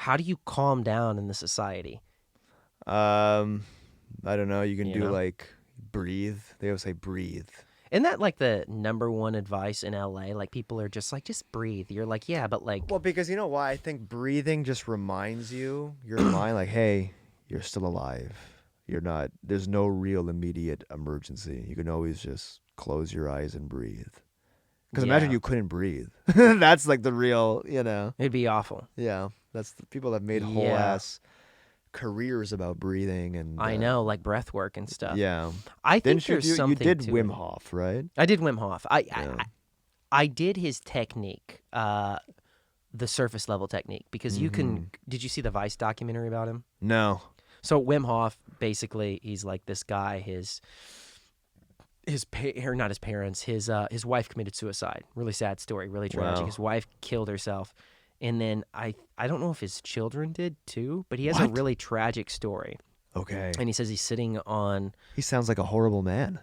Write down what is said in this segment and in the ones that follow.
how do you calm down in the society? I don't know. You can You do know? like breathe. They always say breathe. Isn't that like the number one advice in LA? Like people are just like, just breathe. You're like, yeah, but like, Well, because you know why? I think breathing just reminds you, your mind, like, hey, you're still alive. You're not, there's no real immediate emergency. You can always just close your eyes and breathe. Because imagine yeah, you couldn't breathe. That's like the real, it'd be awful. yeah. That's the people that made whole Yeah, ass careers about breathing and, I know, like breath work and stuff. yeah. I think Didn't you there's do, you something did to it. Wim Hof, right? I did Wim Hof. I, I, Yeah. I I did his technique, the surface level technique, because you Mm-hmm. can. Did you see the Vice documentary about him? No. So Wim Hof, basically, he's like this guy. Or not his parents. His wife committed suicide. Really sad story. Really tragic. Wow. His wife killed herself, and then I don't know if his children did too, but he has a What? really tragic story. Okay. And he says he's sitting on. He sounds like a horrible man.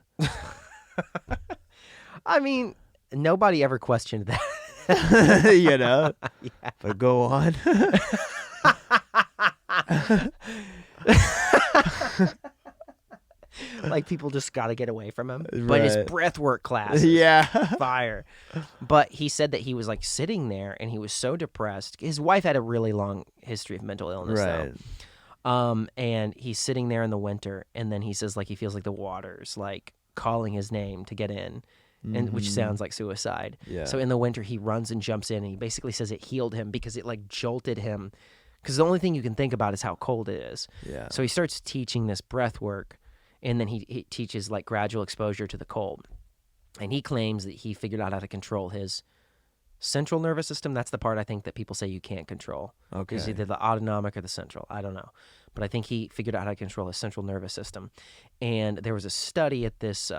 I mean, nobody ever questioned that. You know? Yeah. But go on. Like people just got to get away from him. But his Right. breathwork class, is Yeah. fire. But he said that he was like sitting there and he was so depressed. His wife had a really long history of mental illness, Right. though. And he's sitting there in the winter, and then he says like he feels like the water's like calling his name to get in, and which Mhm. sounds like suicide. Yeah. So in the winter he runs and jumps in, and he basically says it healed him because it like jolted him, because the only thing you can think about is how cold it is. Yeah. So he starts teaching this breath work, and then he teaches like gradual exposure to the cold. And he claims that he figured out how to control his central nervous system. That's the part I think that people say you can't control. Okay. It's either the autonomic or the central. I don't know. But I think he figured out how to control his central nervous system. And there was a study at this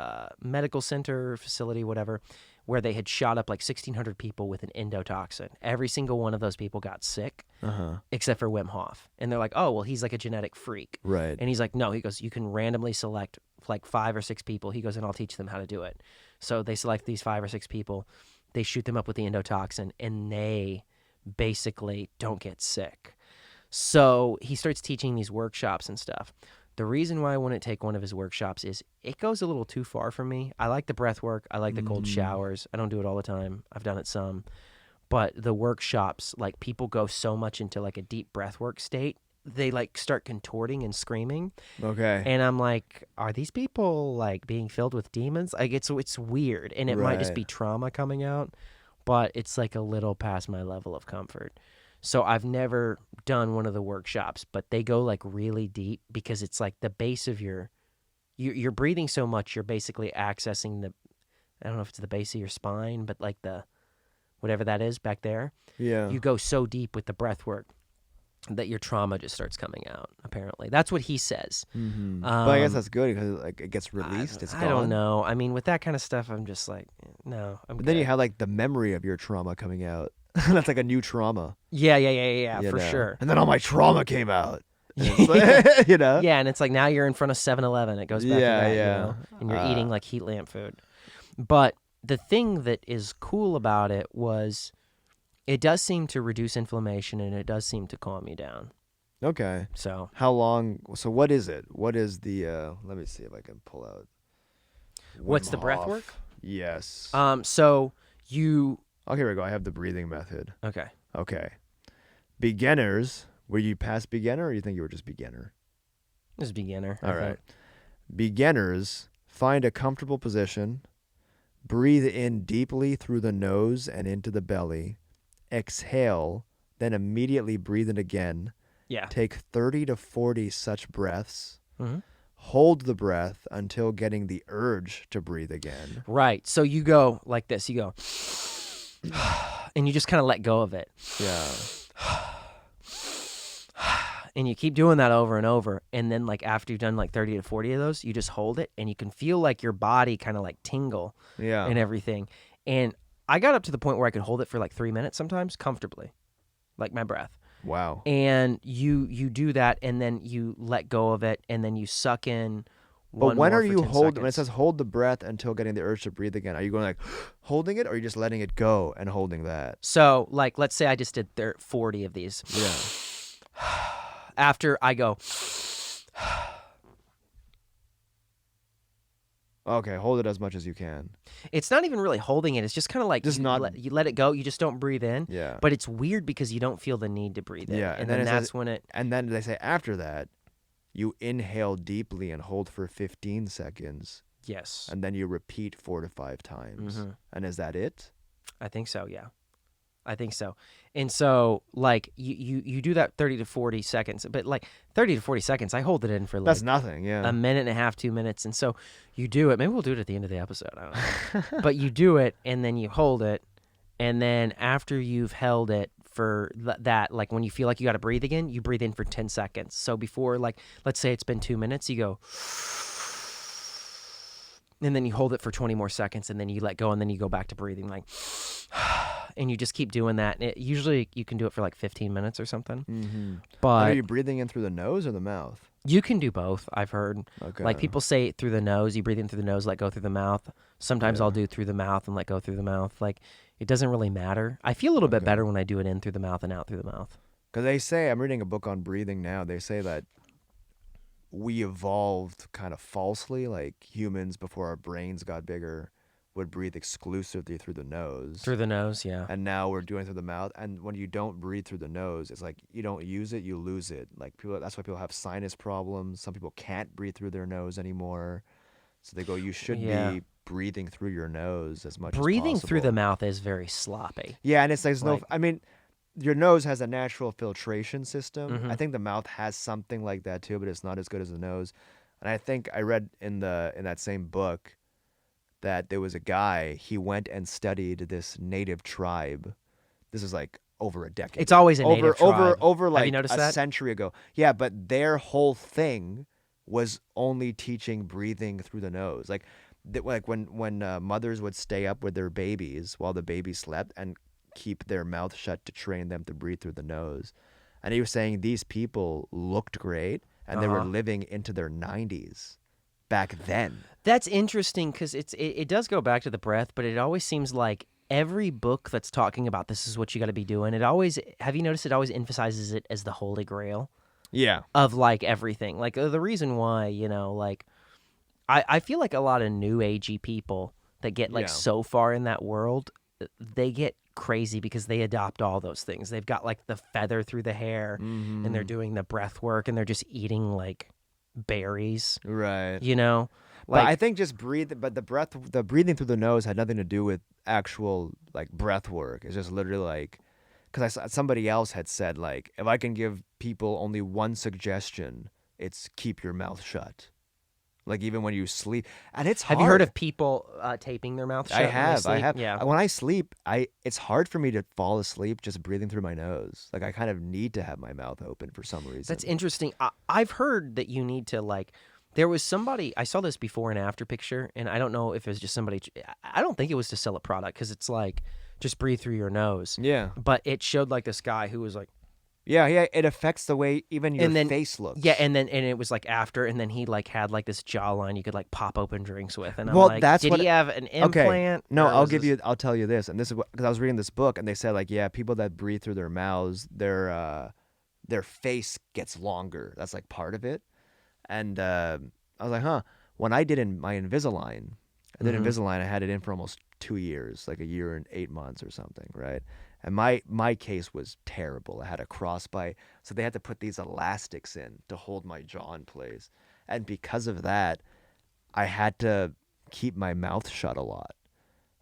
medical center, facility, whatever, where they had shot up like 1,600 people with an endotoxin. Every single one of those people got sick, Uh-huh. except for Wim Hof. And they're like, oh, well, he's like a genetic freak. Right. And he's like, no, he goes, you can randomly select like 5 or 6 people. He goes, and I'll teach them how to do it. So they select these 5 or 6 people. They shoot them up with the endotoxin, and they basically don't get sick. So he starts teaching these workshops and stuff. The reason why I wouldn't take one of his workshops is it goes a little too far for me. I like the breath work. I like the cold showers. I don't do it all the time. I've done it some. But the workshops, like people go so much into like a deep breath work state, they like start contorting and screaming. Okay. And I'm like, are these people like being filled with demons? Like it's weird, and it might just Right. be trauma coming out, but it's like a little past my level of comfort. So I've never done one of the workshops, but they go like really deep because it's like the base of you're breathing so much, you're basically accessing I don't know if it's the base of your spine, but like the whatever that is back there. Yeah. You go so deep with the breath work that your trauma just starts coming out, apparently. That's what he says. Mm-hmm. But I guess Um, that's good because like it gets released. It's gone. I don't know. I mean, with that kind of stuff, I'm just like, no. I'm But then you good. have like the memory of your trauma coming out. That's like a new trauma. Yeah, you for know? sure. And then all my trauma came out. And it's like, you know? Yeah, and it's like now you're in front of 7-Eleven. It goes back Yeah, to that, yeah. you know, and you're eating like heat lamp food. But the thing that is cool about it was it does seem to reduce inflammation, and it does seem to calm you down. Okay. So How long? So what is it? What is the? Let me see if I can pull out. what's Wim the breath Hof. work? Yes. So you Oh, here we go. I have the breathing method. okay. Okay. Beginners. Were you past beginner, or you think you were just beginner? This is beginner. I All think. right. Beginners, find a comfortable position. Breathe in deeply through the nose and into the belly. Exhale, then immediately breathe in again. Yeah. Take 30 to 40 such breaths. hmm Hold the breath until getting the urge to breathe again. Right. So you go like this. You go, and you just kind of let go of it. Yeah. And you keep doing that over and over. And then like after you've done like 30 to 40 of those, you just hold it, and you can feel like your body kind of like tingle Yeah. and everything. And I got up to the point where I could hold it for like 3 minutes sometimes comfortably, like my breath. Wow. And you do that, and then you let go of it, and then you suck in But one when more are for you 10 hold when it seconds. says hold the breath until getting the urge to breathe again? Are you going like holding it, or are you just letting it go and holding that? So like let's say I just did 40 of these. Yeah. After I go, Okay, hold it as much as you can. it's not even really holding it. It's just kind of like Just you let it go. You just don't breathe in. Yeah. But it's weird because you don't feel the need to breathe in. Yeah, And then it says- that's when it. And then they say after that, you inhale deeply and hold for 15 seconds, Yes. and then you repeat 4 to 5 times. Mhm. And is that it? I think so, yeah. I think so. And so, like, you do that 30 to 40 seconds. But, like, 30 to 40 seconds, I hold it in for, like, That's nothing, yeah. a minute and a half, 2 minutes. And so you do it. Maybe we'll do it at the end of the episode. I don't know. But you do it, and then you hold it. And then after you've held it for that, like, when you feel like you got to breathe again, you breathe in for 10 seconds. So before, like, let's say it's been 2 minutes, you go... And then you hold it for 20 more seconds, and then you let go, and then you go back to breathing, like... And you just keep doing that. And usually you can do it for like 15 minutes or something. Mm-hmm. But Are you breathing in through the nose or the mouth? you can do both, I've heard. Okay. Like people say through the nose, you breathe in through the nose, let go through the mouth. Sometimes Yeah. I'll do through the mouth and let go through the mouth. Like it doesn't really matter. I feel a little bit Okay. better when I do it in through the mouth and out through the mouth. Because they say, I'm reading a book on breathing now, they say that we evolved kind of falsely, like humans before our brains got bigger would breathe exclusively through the nose. Through the nose, yeah. And now we're doing it through the mouth. And when you don't breathe through the nose, it's like you don't use it, you lose it. Like people, that's why people have sinus problems. Some people can't breathe through their nose anymore. So they go, you should Yeah. be breathing through your nose as much Breathing as through the possible. mouth is very sloppy. Yeah, and it's like, there's no, Like- I mean, your nose has a natural filtration system. Mhm. I think the mouth has something like that too, but it's not as good as the nose. And I think I read in that same book that there was a guy, he went and studied this native tribe. This is like over a decade. It's always a native tribe. Over Have like you noticed a that? century ago. Yeah, but their whole thing was only teaching breathing through the nose. Like when mothers would stay up with their babies while the baby slept and keep their mouth shut to train them to breathe through the nose. And he was saying these people looked great and they were Uh-huh. living into their 90s back then. That's interesting because it does go back to the breath, but it always seems like every book that's talking about this is what you got to be doing. It always, have you noticed it always emphasizes it as the holy grail Yeah. of like everything. Like the reason why, like I feel like a lot of new agey people that get like Yeah. so far in that world, they get crazy because they adopt all those things. They've got like the feather through the hair Mm-hmm. and they're doing the breath work and they're just eating like berries, Right. Like, But I think just the breathing through the nose had nothing to do with actual like breath work. It's just literally like, because somebody else had said like, if I can give people only one suggestion, it's keep your mouth shut. Like even when you sleep, and it's hard. have you heard of people taping their mouth shut? I when they have. sleep? Yeah. When I sleep, it's hard for me to fall asleep just breathing through my nose. Like I kind of need to have my mouth open for some reason. That's interesting. I've heard that you need to like. There was somebody I saw this before and after picture, and I don't know if it was just somebody. I don't think it was to sell a product because it's like just breathe through your nose. Yeah. But it showed like this guy who was like, Yeah. It affects the way even your And then- face looks. yeah, and it was like after, and then he like had like this jawline you could like pop open drinks with, and I'm Well, like, that's did what he have an Okay. implant? No, or I'll was give this- you. I'll tell you this, and this is because I was reading this book, and they said like, yeah, people that breathe through their mouths, their face gets longer. That's like part of it. And I was like, huh. When I did my Invisalign, Invisalign. I had it in for almost 2 years, like a year and 8 months or something, right? And my case was terrible. I had a crossbite, so they had to put these elastics in to hold my jaw in place, and because of that, I had to keep my mouth shut a lot.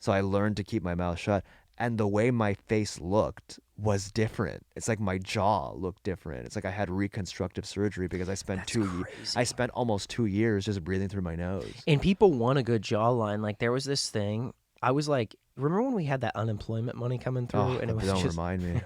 So I learned to keep my mouth shut. And the way my face looked was different. It's like my jaw looked different. It's like I had reconstructive surgery because I spent That's I spent almost 2 years just breathing through my nose. And people want a good jawline. Like there was this thing. I was like, remember when we had that unemployment money coming through, Oh, and it was don't just remind me.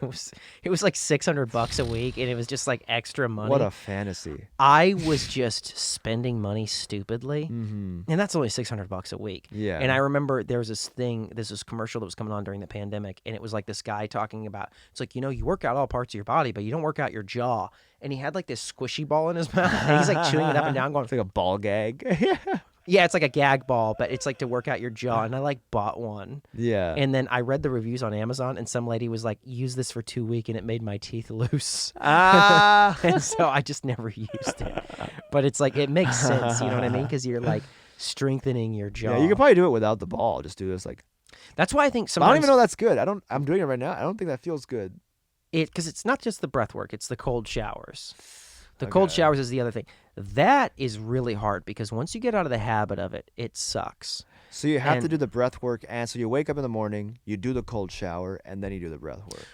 it was like $600 a week, and it was just like extra money. What a fantasy. I was just spending money stupidly, Mm-hmm. and that's only $600 a week. Yeah. And I remember there was this commercial that was coming on during the pandemic, and it was like this guy talking about, it's like, you work out all parts of your body, but you don't work out your jaw. And he had like this squishy ball in his mouth, and he's like chewing it up and down, going, It's like a ball gag. Yeah. Yeah, it's like a gag ball, but it's like to work out your jaw. And I like bought one. Yeah. And then I read the reviews on Amazon, and some lady was like, use this for 2 weeks, and it made my teeth loose. Ah. And so I just never used it. But it's like, it makes sense, you know what I mean? Because you're like strengthening your jaw. Yeah, you could probably do it without the ball. Just do this like. That's why I think I sometimes don't even know that's good. I'm doing it right now. I don't think that feels good. because it's not just the breath work, it's the cold showers. The cold Okay. showers is the other thing. That is really hard because once you get out of the habit of it, it sucks. So you have to And- do the breath work, and so you wake up in the morning, you do the cold shower, and then you do the breath work.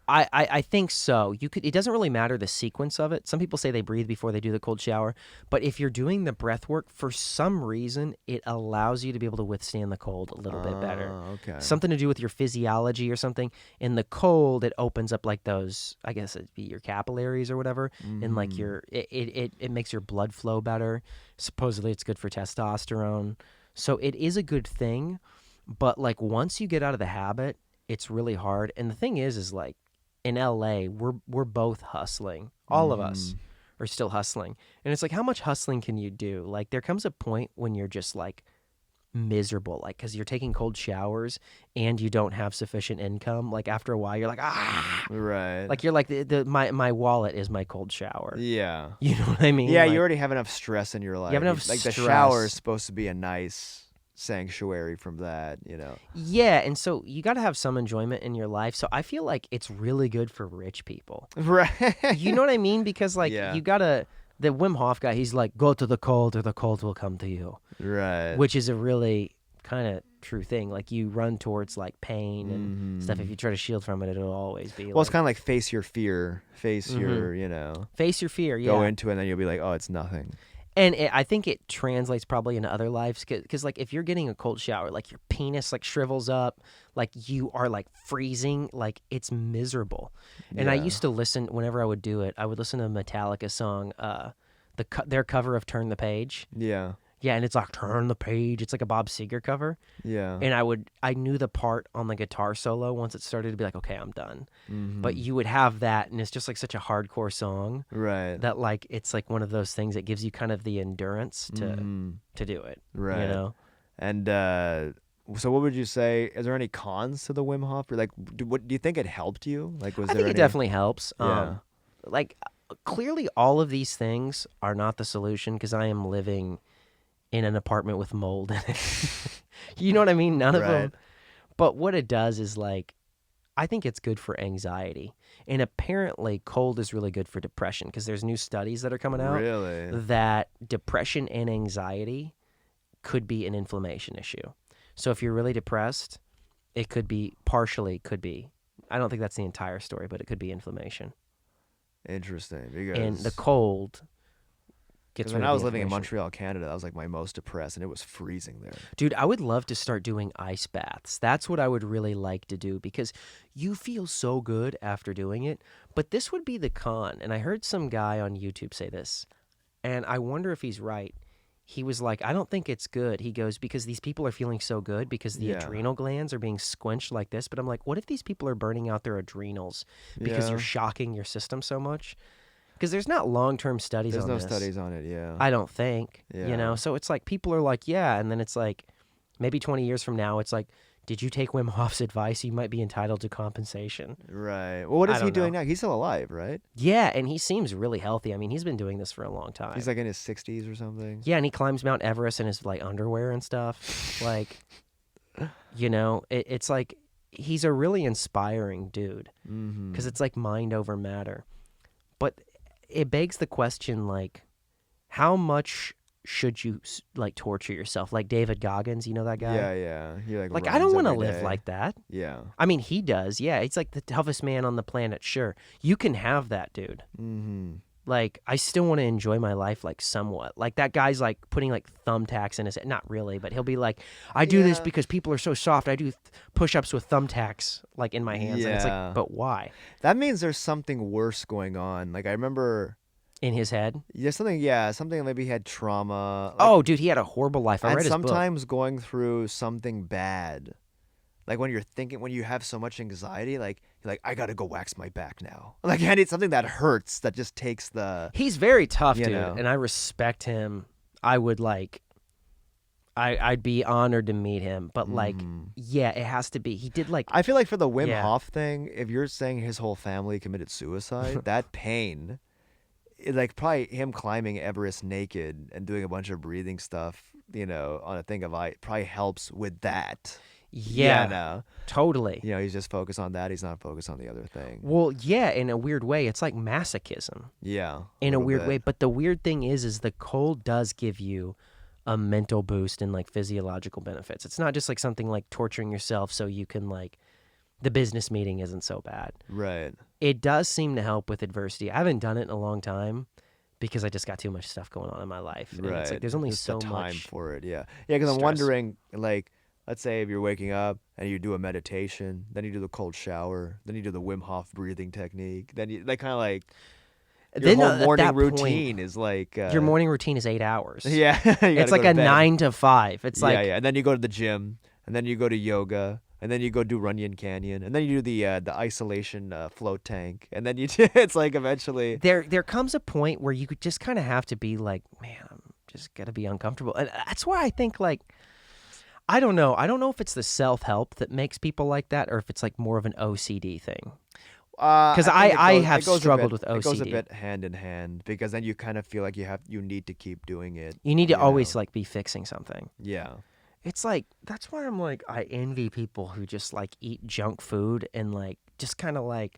I think so. You could. It doesn't really matter the sequence of it. Some people say they breathe before they do the cold shower, but if you're doing the breath work, for some reason, it allows you to be able to withstand the cold a little bit better. Okay. Something to do with your physiology or something. In the cold, it opens up like those. I guess it'd be your capillaries or whatever, and like your it makes your blood flow better. Supposedly, it's good for testosterone. So it is a good thing, but like once you get out of the habit, it's really hard. And the thing is like. In LA, we're both hustling. All of us are still hustling. And it's like, how much hustling can you do? Like, there comes a point when you're just like miserable, like, because you're taking cold showers and you don't have sufficient income. Like, after a while, you're like, Right. like you're like my wallet is my cold shower. Yeah. You know what I mean? Yeah, Like, you already have enough stress in your life. have enough like the stress. shower is supposed to be a nice sanctuary from that, you know. yeah, and so you got to have some enjoyment in your life. So I feel like it's really good for rich people. Right. You know what I mean? Because like Yeah. you gotta. The Wim Hof guy, he's like, go to the cold or the cold will come to you. Right. Which is a really kind of true thing. Like you run towards like pain and stuff. If you try to shield from it, it'll always be. Well, like, it's kind of like face your fear, face your, you know, face your fear. Yeah, go into it, and then you'll be like, oh, it's nothing. and I think it translates probably into other lives because like if you're getting a cold shower, like your penis like shrivels up, like you are like freezing, like it's miserable. And I Yeah. used to listen whenever I would do it. I would listen to a Metallica song, their cover of "Turn the Page." Yeah. Yeah, and it's like "Turn the Page." It's like a Bob Seger cover. Yeah. And I knew the part on the guitar solo once it started to be like, okay, I'm done. Mm-hmm. But you would have that, and it's just like such a hardcore song Right. that like it's like one of those things that gives you kind of the endurance to do it. Right. You know? And so, what would you say? Is there any cons to the Wim Hof? Or like, do you think it helped you? Like, was I there think it any? definitely helps. Yeah. Like clearly, all of these things are not the solution because I am living in an apartment with mold in it. You know what I mean? None of Right. them. But what it does is like, I think it's good for anxiety. And apparently cold is really good for depression because there's new studies that are coming out Really? that depression and anxiety could be an inflammation issue. So if you're really depressed, it could be I don't think that's the entire story, but it could be inflammation. Interesting. Because And the cold gets rid when of I was the living in inflammation. Montreal, Canada, I was like my most depressed, and it was freezing there. Dude, I would love to start doing ice baths. That's what I would really like to do because you feel so good after doing it. But this would be the con. And I heard some guy on YouTube say this, and I wonder if he's right. He was like, I don't think it's good. He goes, because these people are feeling so good because the Yeah. adrenal glands are being squinched like this. But I'm like, what if these people are burning out their adrenals because Yeah. you're shocking your system so much? Because there's not long-term studies There's on no this. studies on it. Yeah. I don't think, you Yeah. know? So it's like people are like, yeah. And then it's like maybe 20 years from now, it's like, did you take Wim Hof's advice? You might be entitled to compensation. Right. Well, what I is he don't doing know. now? He's still alive, right? Yeah. And he seems really healthy. I mean, he's been doing this for a long time. He's like in his 60s or something. Yeah. And he climbs Mount Everest in his like underwear and stuff. Like, you know, it's like he's a really inspiring dude Mm-hmm. because it's like mind over matter. But it begs the question, like, how much should you like torture yourself? Like David Goggins, you know that guy? Yeah, yeah. He like I don't want to live like that. Yeah. I mean, he does. Yeah, it's like the toughest man on the planet. Sure, you can have that, dude. Mm-hmm. Like, I still want to enjoy my life, like, somewhat. Like, that guy's, like, putting, like, thumbtacks in his head. Not really, but he'll be like, I do this Yeah. because people are so soft. I do push-ups with thumbtacks, like, in my hands. And it's Yeah. like, but why? That means there's something worse going on. Like I remember, In his head? there's something. Yeah, something. Maybe he had trauma. Like, Oh, dude, he had a horrible life. I and read his book. sometimes going through something bad, like when you have so much anxiety, like you're like, I gotta go wax my back now. Like I need something that hurts, that just takes the. He's very tough, You dude, know. and I respect him. I would, like, I'd be honored to meet him, but like, Mhm. yeah, it has to be. He did like, I feel like for the Wim yeah, Hof thing, if you're saying his whole family committed suicide, that pain, like probably him climbing Everest naked and doing a bunch of breathing stuff, on a thing of ice, probably helps with that. Yeah, yeah, no. totally. He's just focused on that. He's not focused on the other thing. Well, yeah, in a weird way, it's like masochism Yeah, a in a little weird way. bit. But the weird thing is the cold does give you a mental boost and like physiological benefits. It's not just like something like torturing yourself so you can like the business meeting isn't so bad. Right. It does seem to help with adversity. I haven't done it in a long time because I just got too much stuff going on in my life, and it's like Right. there's only Just the so time much for it. Yeah. Yeah, because I'm stress. wondering, like, let's say if you're waking up and you do a meditation, then you do the cold shower, then you do the Wim Hof breathing technique, then you like kind of like your Then whole at morning that routine point, is like your morning routine is 8 hours. yeah, you got It's to go like to a bed. 9 to 5. It's Yeah, like yeah. And then you go to the gym, and then you go to yoga, and then you go do Runyon Canyon, and then you do the isolation float tank, and then you it's like eventually there comes a point where you could just kind of have to be like, man, I'm just gonna be uncomfortable, and that's why I think like I don't know. I don't know if it's the self-help that makes people like that or if it's like more of an OCD thing. Because I think I have it goes struggled a bit, with it goes a OCD. bit hand in hand because then you kind of feel like you need to keep doing it. You need to you always know? like be fixing something. Yeah. It's like that's why I'm like I envy people who just like eat junk food and like just kind of like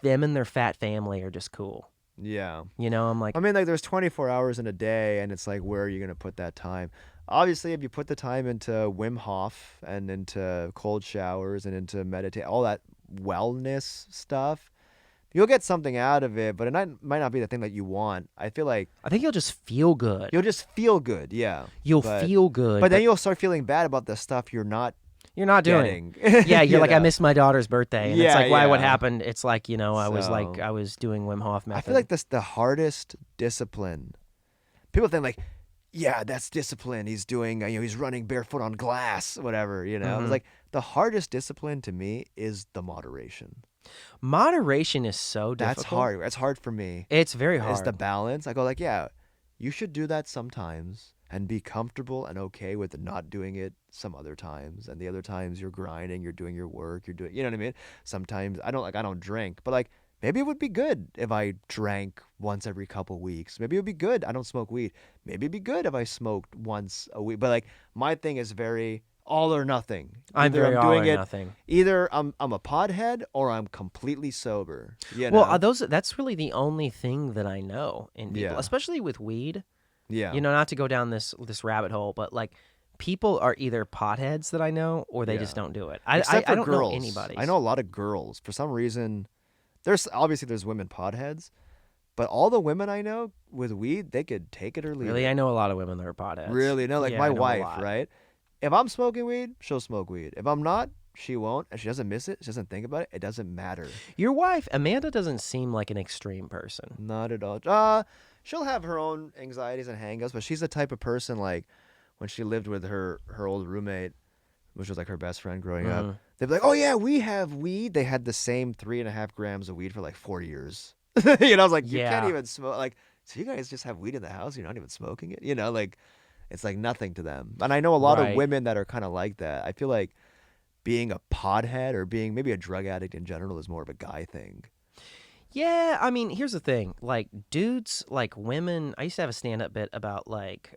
them and their fat family are just cool. Yeah. I'm like I mean, like, there's 24 hours in a day, and it's like, where are you going to put that time? Obviously, if you put the time into Wim Hof and into cold showers and into meditate, all that wellness stuff, you'll get something out of it, but might not be the thing that you want. I feel like I think you'll just feel good. you'll just feel good, yeah. You'll But feel good, but then you'll start feeling bad about the stuff you're not you're not doing. getting. Yeah, you're you like I know? missed my daughter's birthday, and it's Yeah, like why? What yeah. happened? It's like I was like So I was doing Wim Hof Method. I feel like the hardest discipline. People think like, yeah, that's discipline. He's doing, he's running barefoot on glass, whatever. It's Mhm. like the hardest discipline to me is the moderation. Moderation is so difficult. That's hard. That's hard for me. It's very Is the hard. balance. I go like, yeah, you should do that sometimes and be comfortable and okay with not doing it some other times. And the other times you're grinding, you're doing your work, you're doing, you know what I mean? Sometimes I don't drink, but like maybe it would be good if I drank once every couple weeks. Maybe it would be good. I don't smoke weed. Maybe it'd be good if I smoked once a week. But like my thing is very all or nothing. I'm Either very I'm all doing or it. nothing. Either I'm a podhead or I'm completely sober. Well, that's really the only thing that I know in people, Yeah. especially with weed. Yeah. Not to go down this rabbit hole, but like people are either potheads that I know or they just Yeah. don't do it. Except I for don't girls. know anybody. I know a lot of girls. For some reason, there's women potheads, but all the women I know with weed, they could take it or leave Really, it. I know a lot of women that are potheads. Really? No, like Yeah, my I know a wife, lot. right? If I'm smoking weed, she'll smoke weed. If I'm not, she won't, and she doesn't miss it. She doesn't think about it. It doesn't matter. Your wife, Amanda, doesn't seem like an extreme person. Not at all. She'll have her own anxieties and hangups, but she's the type of person like when she lived with her old roommate, which was like her best friend growing up. They'd be like, "Oh yeah, we have weed." They had the same 3.5 grams of weed for like 4 years. I was like, you can't Yeah. even smoke. Like, so you guys just have weed in the house? You're not even smoking it? Like it's like nothing to them. And I know a lot of Right. women that are kind of like that. I feel like being a pothead or being maybe a drug addict in general is more of a guy thing. Yeah, I mean, here's the thing. Like, dudes, like women, I used to have a stand-up bit about like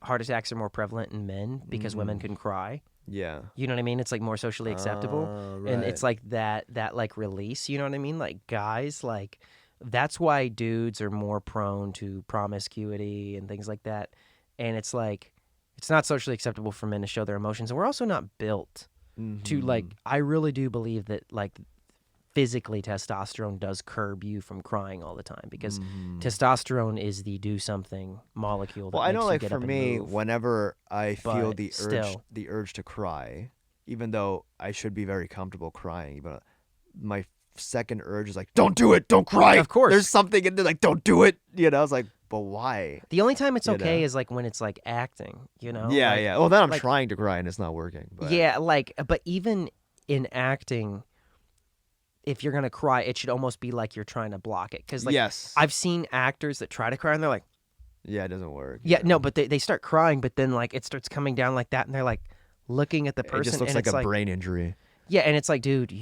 heart attacks are more prevalent in men because women can cry. Yeah. You know what I mean? It's like more socially acceptable. And it's Right. like that like release, you know what I mean? Like guys, like that's why dudes are more prone to promiscuity and things like that. And it's like it's not socially acceptable for men to show their emotions. And we're also not built to like I really do believe that like physically testosterone does curb you from crying all the time because testosterone is the do something molecule that Well, I makes know, you like get for up and me, move. whenever I feel But the still. urge to cry, even though I should be very comfortable crying, but my second urge is like, "Don't do it, don't cry." Of course. There's something in there like, "Don't do it." I was like, "But why?" The only time it's You okay know? is like when it's like acting, Yeah, Like, yeah. Well, then I'm like- trying to cry and it's not working. But yeah, like but even in acting, if you're gonna cry, it should almost be like you're trying to block it. Because like yes, I've seen actors that try to cry and they're like, Yeah, it doesn't work. Yeah, no, but they start crying, but then like it starts coming down like that, and they're like looking at the It just person, looks and like it's a like, brain injury. yeah, and it's like, dude,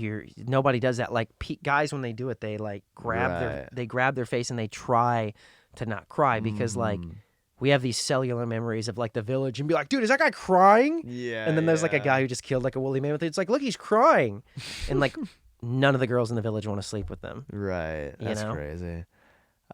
nobody does that. Like guys, when they do it, they like Right. grab their face and they try to not cry because like Mhm. we have these cellular memories of like the village and be like, dude, is that guy crying? Yeah, And then there's like a guy yeah. who just killed like a woolly mammoth. It's like, look, he's crying, and like none of the girls in the village want to sleep with them. Right. You That's know, crazy.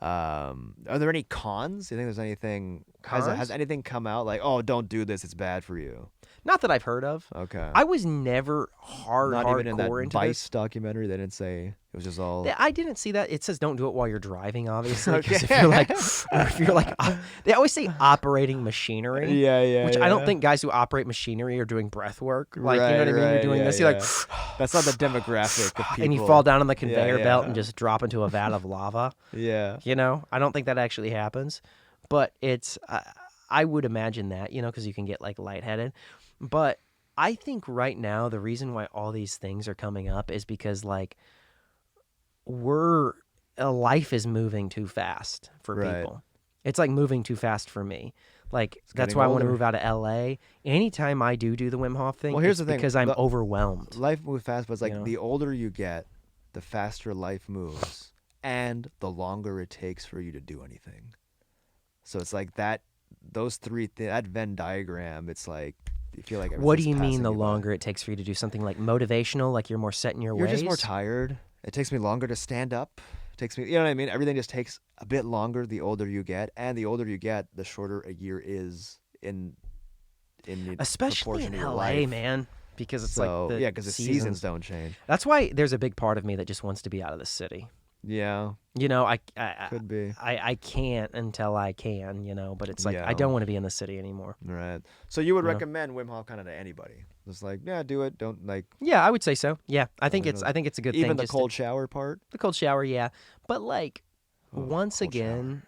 Are there any cons? Do you think there's anything has cons? anything come out like, oh, don't do this, it's bad for you? Not that I've heard of. Okay. I was never Not even in that hardcore into Vice this. documentary, they didn't say it was just all I didn't see that. It says don't do it while you're driving, obviously, because Okay. if you're like, or if you're like, they always say operating machinery. Yeah, yeah. Which I don't yeah. think guys who operate machinery are doing breath work. Like, Right, you know what I mean? You're right, doing yeah, this, you're like, yeah. That's not the demographic of people. and you fall down on the conveyor belt and yeah. just drop into a vat of lava. Yeah. You know, I don't think that actually happens, but it's, I would imagine that, you know, because you can get like lightheaded. But I think right now, the reason why all these things are coming up is because like life is moving too fast for Right. people. It's like moving too fast for me. Like that's getting why I want to older. move out of LA. Anytime I do the Wim Hof thing, Well, here's it's the thing. because I'm overwhelmed. Life moves fast, but it's like You know? the older you get, the faster life moves, and the longer it takes for you to do anything. So it's like that. Those three, that Venn diagram. It's like you feel like What do everything's you mean passing the you by. longer it takes for you to do something like motivational, like you're more set in your You're ways? just more tired. It takes me longer to stand up. It takes me, you know what I mean? Everything just takes a bit longer the older you get, and the older you get, the shorter a year is in the Especially proportion in to your LA, life. man, because it's So like the yeah, because the seasons don't change. That's why there's a big part of me that just wants to be out of the city. Yeah, You know, could be. I can't until I can, you know, but it's like I Yeah. don't want to be in the city anymore. Right. So you would Yeah. recommend Wim Hof kind of to anybody? Just like, yeah, do it. Don't like Yeah, I would say so. Yeah, I think you it's know, I think it's a good even thing. the just cold shower part. the cold shower, yeah, but like Oh, once cold shower. again,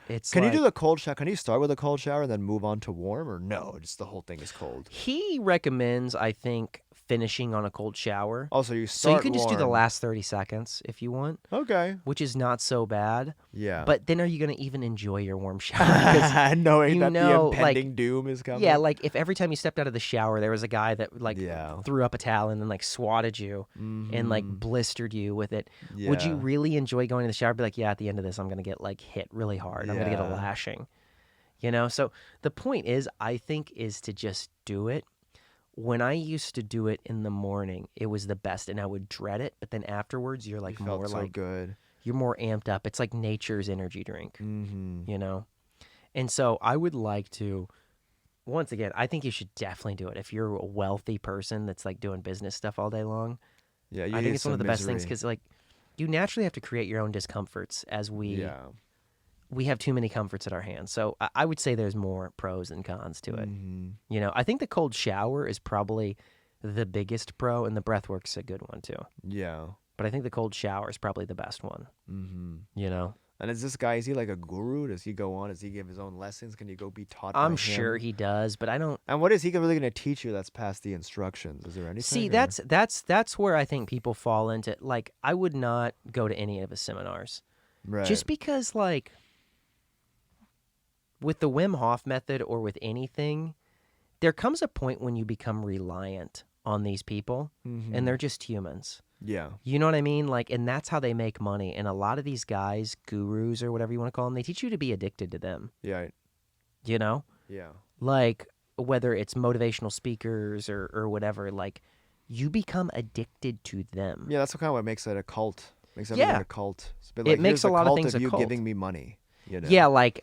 it's Can like, you do the cold shower? Can you start with a cold shower and then move on to warm, or no? Just the whole thing is cold. He recommends, I think, finishing on a cold shower. Also, you So you start can just do the warm. last 30 seconds if you want, Okay. which is not so bad. Yeah. But then are you going to even enjoy your warm shower? Because knowing you that know, the like- impending doom is coming. yeah, like if every time you stepped out of the shower, there was a guy that like Yeah. threw up a towel and then like swatted you and like Mhm. blistered you with it. Would you Yeah. really enjoy going to the shower? Be like, yeah, at the end of this, I'm going to get like hit really hard. I'm going to get a Yeah. lashing. You know? So the point is, I think, is to just do it. When I used to do it in the morning, it was the best and I would dread it. But then afterwards, you're like you more felt so like, good. you're more amped up. It's like nature's energy drink, Mm-hmm. you know? And so I would like to, once again, I think you should definitely do it. If you're a wealthy person that's like doing business stuff all day long, Yeah, you I think need it's one of some the best things misery. because like you naturally have to create your own discomforts as Yeah. we have too many comforts at our hands. So I would say there's more pros than cons to it. Mhm. You know, I think the cold shower is probably the biggest pro, and the breath work's a good one too. Yeah. But I think the cold shower is probably the best one. Mm-hmm. You know, And is this guy? Is he like a guru? Does he go on? Does he give his own lessons? Can you go be taught? by I'm him? sure he does, but I don't And what is he really going to teach you? That's past the instructions. Is there anything? see. or- That's where I think people fall into. Like, I would not go to any of his seminars right. just because, like, with the Wim Hof method or with anything, there comes a point when you become reliant on these people, Mhm. and they're just humans. yeah. You know what I mean? Like, and that's how they make money. And a lot of these guys, gurus or whatever you want to call them, they teach you to be addicted to them. Yeah. You know, Yeah. like whether it's motivational speakers or whatever, like you become addicted to them. Yeah. That's kind of what makes it a cult. Makes everything Yeah. a cult. It's been It like, makes here's a the lot of cult things a you cult. giving me money. You know? Yeah, like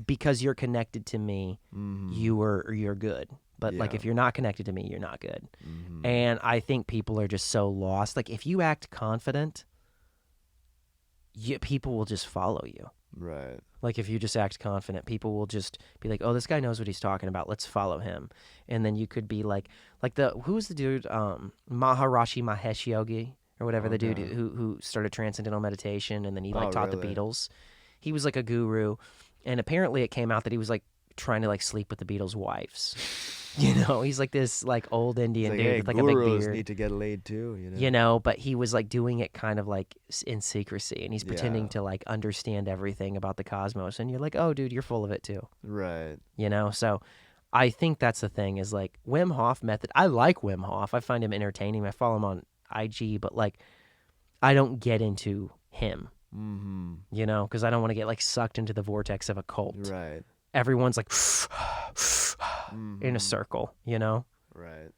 because you're connected to me, Mhm. you're good. But like Yeah. if you're not connected to me, you're not good. Mhm. And I think people are just so lost. Like if you act confident, people will just follow you. Right. Like if you just act confident, people will just be like, "Oh, this guy knows what he's talking about. Let's follow him." And then you could be like who's the dude, Maharishi Mahesh Yogi or whatever, the dude Okay. who started transcendental meditation and then he like Oh, taught really? the Beatles. He was like a guru, and apparently it came out that he was like trying to like sleep with the Beatles' wives. You know, he's like this like old It's Indian like, dude hey, with like a big gurus beard. need to get laid too, you know? You know, but he was like doing it kind of like in secrecy, and he's Yeah. pretending to like understand everything about the cosmos, and you're like, oh, dude, you're full of it too. Right. You know, so I think that's the thing is like Wim Hof method. I like Wim Hof. I find him entertaining. I follow him on IG, but like I don't get into him. Mm-hmm. You know, because I don't want to get like sucked into the vortex of a cult. Right. Everyone's like in a Mm-hmm. circle. You know. Right.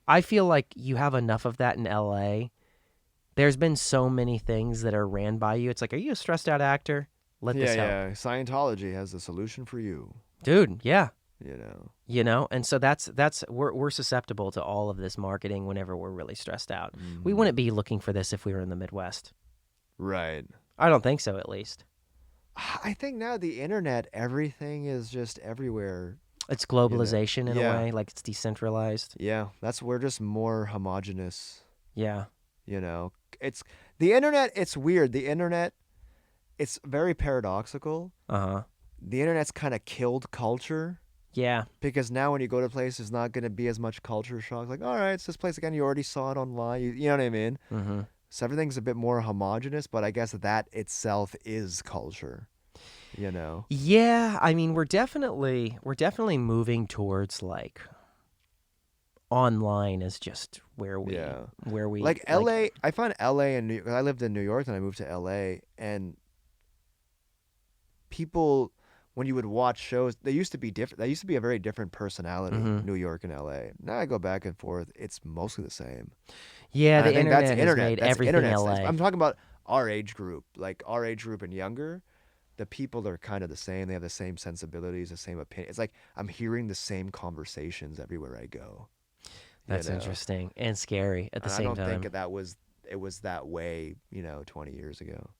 I feel like you have enough of that in LA. There's been so many things that are ran by you. It's like, are you a stressed out actor? Let Yeah, this help. yeah. Scientology has the solution for you, Dude, yeah. you know? You know, and so that's we're susceptible to all of this marketing whenever we're really stressed out. We Mm-hmm. wouldn't be looking for this if we were in the Midwest. Right. I don't think so, at least. I think now the internet, everything is just everywhere. It's globalization in a Yeah. way, like it's decentralized. Yeah, we're just more homogenous, Yeah. you know. It's the internet, it's weird. The internet, it's very paradoxical. Uh-huh. The internet's kind of killed culture Yeah. because now when you go to places, there's not going to be as much culture shock. Like, all right, it's this place again. You already saw it online. You know what I mean? Mm-hmm. So everything's a bit more homogenous, but I guess that itself is culture, you know. Yeah, I mean, we're definitely moving towards like online is just where we Yeah. like LA, I find LA and New York, I lived in New York and I moved to LA, and people, when you would watch shows, they used to be different. They used to be a very different personality, Mhm. New York and LA. Now I go back and forth, it's mostly the same. Yeah, And the I think that's internet has internet. made That's everything internet. LA. I'm talking about our age group, like our age group and younger. The people are kind of the same. They have the same sensibilities, the same opinion. It's like I'm hearing the same conversations everywhere I go. That's You know? interesting and scary at the And I same don't time. think it was that way, 20 years ago.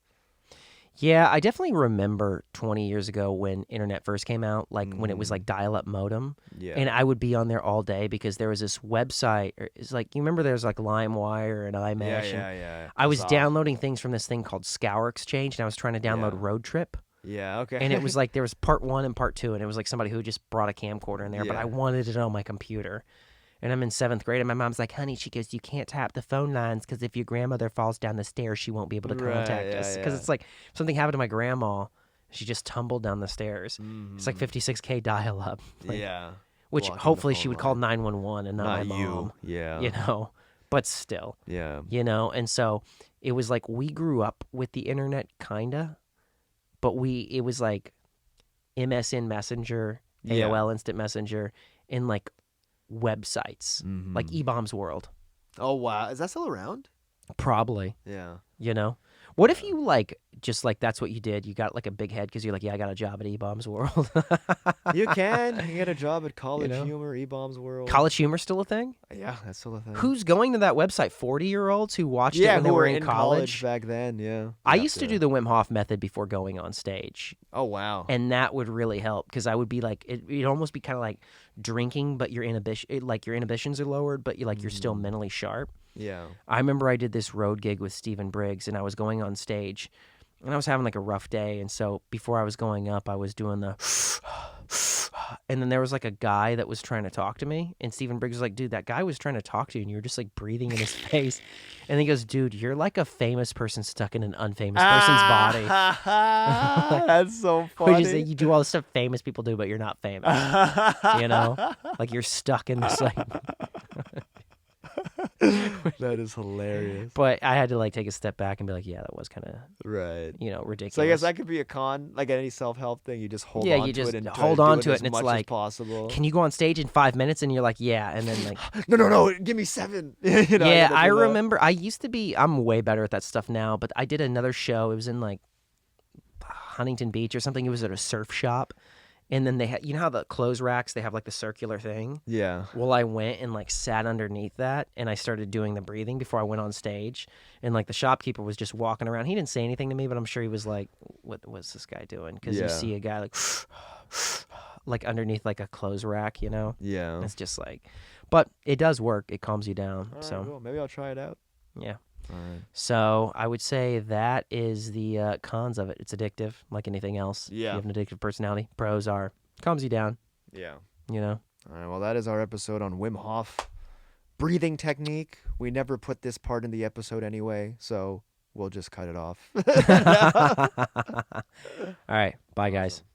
Yeah, I definitely remember 20 years ago when internet first came out, like when it was like dial-up modem, Yeah. and I would be on there all day because there was this website. It's like you remember there's like LimeWire and Yeah, iMesh. yeah, And yeah. I was Saw. downloading things from this thing called Scour Exchange, and I was trying to download Yeah. Road Trip. Yeah, okay. And it was like there was part 1 and part 2, and it was like somebody who just brought a camcorder in there, but Yeah. I wanted it on my computer. And I'm in 7th grade, and my mom's like, honey, she goes, you can't tap the phone lines because if your grandmother falls down the stairs, she won't be able to contact Right, us. yeah, Because yeah. it's like something happened to my grandma. She just tumbled down the stairs. It's like 56K dial up. Yeah. Which Blocking the hopefully phone she would call line. 911 and not my you. mom. Yeah. You know? But still, Yeah. you know? And so it was like we grew up with the internet, kind of. But it was like MSN Messenger, Yeah. AOL Instant Messenger, and like websites, like Mhm. eBaum's World. Oh wow, is that still around? Probably, Yeah. you know. What if you like just like that's what you did? You got like a big head because you're like, yeah, I got a job at eBaum's World. You can get a job at College know? Humor, E-Bombs World. College humor still a thing? Yeah, that's still a thing. Who's going to that website? 40-year-olds who watched it yeah, when they who were were in college. back then? Yeah. I used to do the Wim Hof method before going on stage. Oh wow. And that would really help because I would be like, it'd almost be kind of like drinking, but your inhibitions are lowered, but you're still mentally sharp. Yeah. I remember I did this road gig with Stephen Briggs, and I was going on stage, and I was having like a rough day, and so before I was going up, I was doing the, and then there was like a guy that was trying to talk to me, and Stephen Briggs was like, dude, that guy was trying to talk to you, and you were just like breathing in his face, and he goes, dude, you're like a famous person stuck in an unfamous person's body. That's so funny. Which is that you do all the stuff famous people do, but you're not famous. You know, like you're stuck in this like. That is hilarious. But I had to like take a step back and be like, yeah, that was kind of Right. ridiculous. So I guess that could be a con, like any self-help thing. You just hold on you to just it and hold try to on do to it it, as and it's much as like, possible. can you go on stage in 5 minutes? And you're like, yeah, and then like, No, give me 7. yeah, I remember. I used to be. I'm way better at that stuff now. But I did another show. It was in like Huntington Beach or something. It was at a surf shop. And then they had, you know how the clothes racks, they have like the circular thing? Yeah. Well, I went and like sat underneath that and I started doing the breathing before I went on stage. And like the shopkeeper was just walking around. He didn't say anything to me, but I'm sure he was like, what's this guy doing? Because Yeah. you see a guy like underneath like a clothes rack, you know? Yeah. It's just like, but it does work. It calms you down. All right, So, cool. Maybe I'll try it out. yeah. All right. So I would say that is the cons of it. It's addictive, like anything else. Yeah. You have an addictive personality. Pros are calms you down, Yeah. you know. All right, well, that is our episode on Wim Hof breathing technique. We never put this part in the episode anyway, so we'll just cut it off. All right. Bye, guys. Awesome.